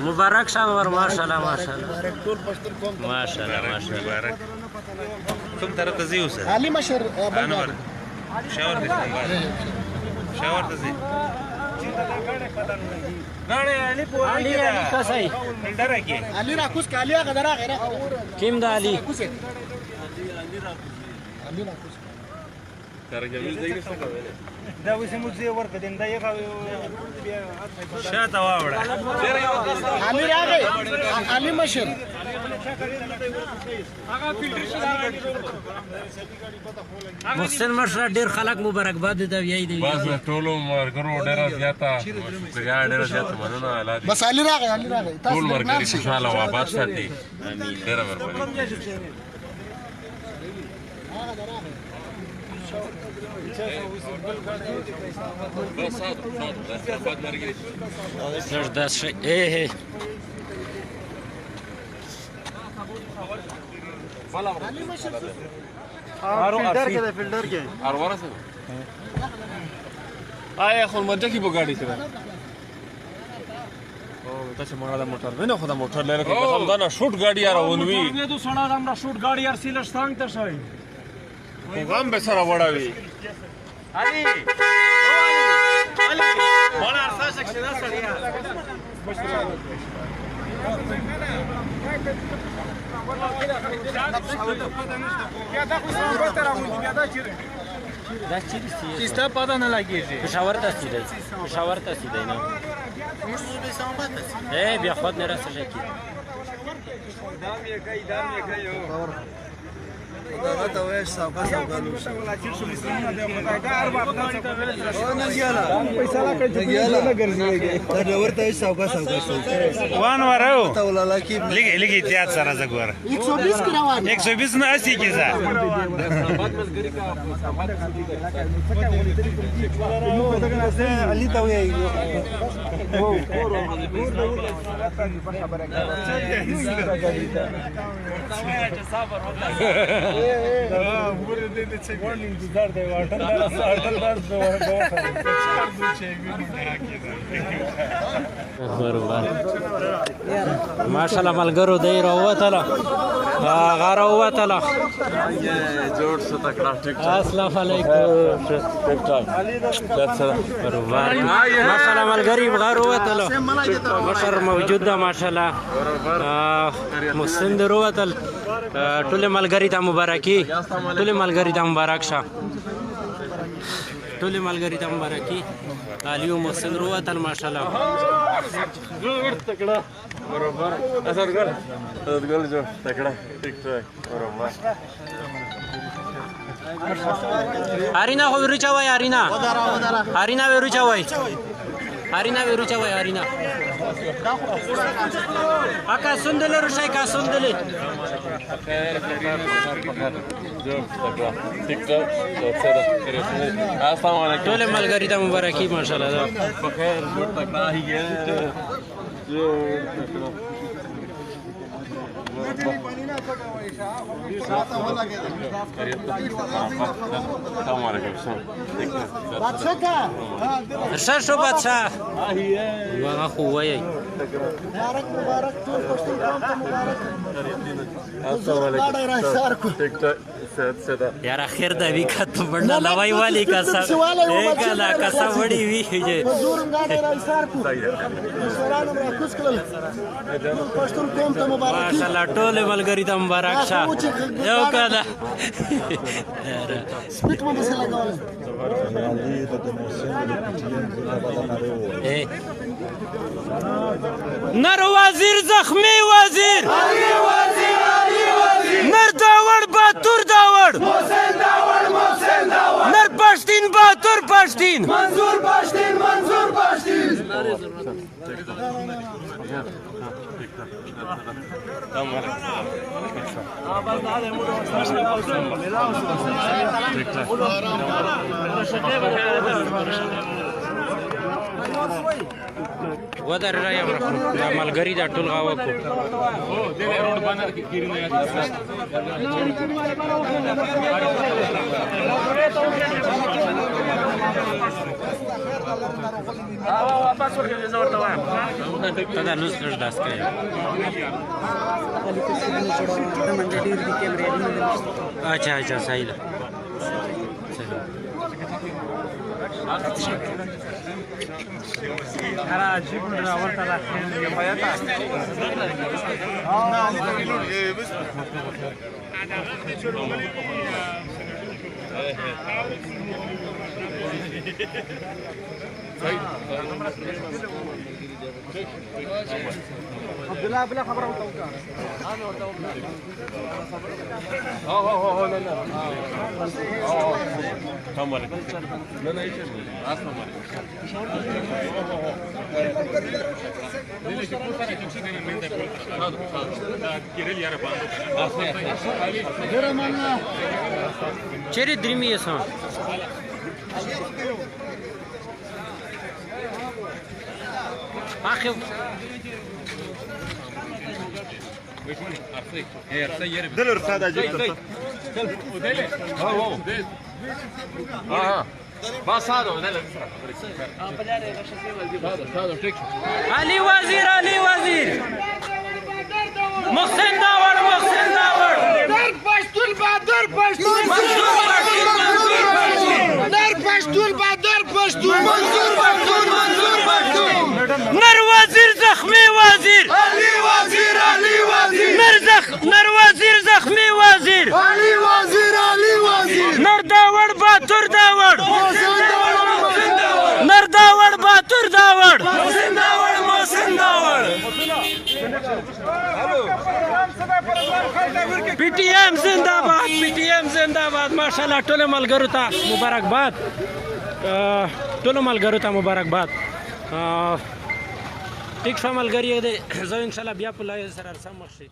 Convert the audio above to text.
مبارک شانور ماشاءالله ماشاءالله ماشاءالله ماشاءالله کوم طرف ته ځي اوسه علي مشر انور شاور دې شاور ته ځي غاړه علي په علي کسای ډره کې علي راکوس کالی هغه درا غیره کیم د علي علي راکوس ترجمه دې څه کوي دا وسه مو زه ورته دین دا یو شاته واوړه علي راغی علي مشر محسن مشر ډیر خلک مبارکباد دی ویای دی بس ټولو مرګرو ډیره زیاته ډیره زیاته مننه الله دې بس علي راغی ټول مرګري خوشاله و آباد ساتي امين ډیره مهرباني زړه شي اے فلټر کې فلټر کې ارواره سره آیا خو مده کې بغاړي سره او تاسو مونږه د موټر نه خو د موټر لاره کې قسم دا نه شوټ গাড়ি আর ونوي نه تو سړا আমরা শুট গাড়ি আর সিলেট څنګه ته شوی پیغام به سره وړاوي علي علي ولا ارساشك شنو سړیا بیا دا خو څنګه تر راغلی بیا دا چیرې دا چیرې چې ستا پته نه لګیږي پېښور ته سیده پېښور ته سیده نه اے بیا خود نه راسه کی دام یې کوي دا ته وې صاحب صاحب پیسې لا کوي نه ګرځي دا ورته صاحب صاحب وان ورو ته ولاله کې لګي احتیاط سره زګور 120 کې روان 120 نه 80 کې ځه علي ته وې ماشاءالله ملګرو دی راووتله هغه راووتله جوړ څه تکړه ټیک السلام علیکم ټیک ټاک ماشاءالله ملګری هغه راووتله مشر موجود ده ماشاءالله محسن دی راووتل ټول ملګری ته مبارکي ټول ملګری ته مبارک شه ټول ملګری ته مبارکي علي او محسن راووتل ماشاءالله جوړ تکړه برابر اثر ګل جوړ تکړه ټیک ټاک برابر ارینا خو ورو چوي ارینا ارینا ورو چوي ارینا ورو چوي ارینا اکا سندل رشای کا سندل جوړ تکړه ټیک ټاک السلام علیکم ټول ملګری ته مبارکي ماشاءالله بخیر جوړ تکړه هي جوړ تکړه السلام علیکم ارشاد شو بادشاہ هغه خو وایي مبارک ټول پښتون قوم ته مبارک السلام علیکم ټیک ټاک یار اخر د وی کته بڑا لوای والی کاسا کلا کاسا وړي وی زورم غاډه راځار کو سلام راکوس کړل پښتون قوم ته مبارک ماشاءالله ټول ملګری ته مبارک شه یو کړه سپیټ مو بس لګول نر وزیر زخمی وزیر نر داوړ باتور داوړ نر پښتین باتور پښتین منظور پښتین ودر را یم دا ملګری دا ټول غاوه کو روډ باندې کیرینه یاد ته دا لوس کړ داس کوي अच्छा صحیح ده عبدالله بلا خبره وتوقع چیرې درېمې یې سم اخي دل ارساده جبت علي وزير محسن داوړ در پښتون بادر پښتون در پښتون بادر پښتون منظور پښتون نر وزیر زخمی وزیر علي وزير نر وزیر زخمی وزیر علي وزير نر داوړ باتور داوړ نر داوړ باتور داوړ محسن داوړ پی ټی ایم زنده‌باد ماشاءالله ټول ملګرو ته مبارکباد ټیک شو ملګری دی زه ان شاء الله بیا په لایو سره سم مخ شي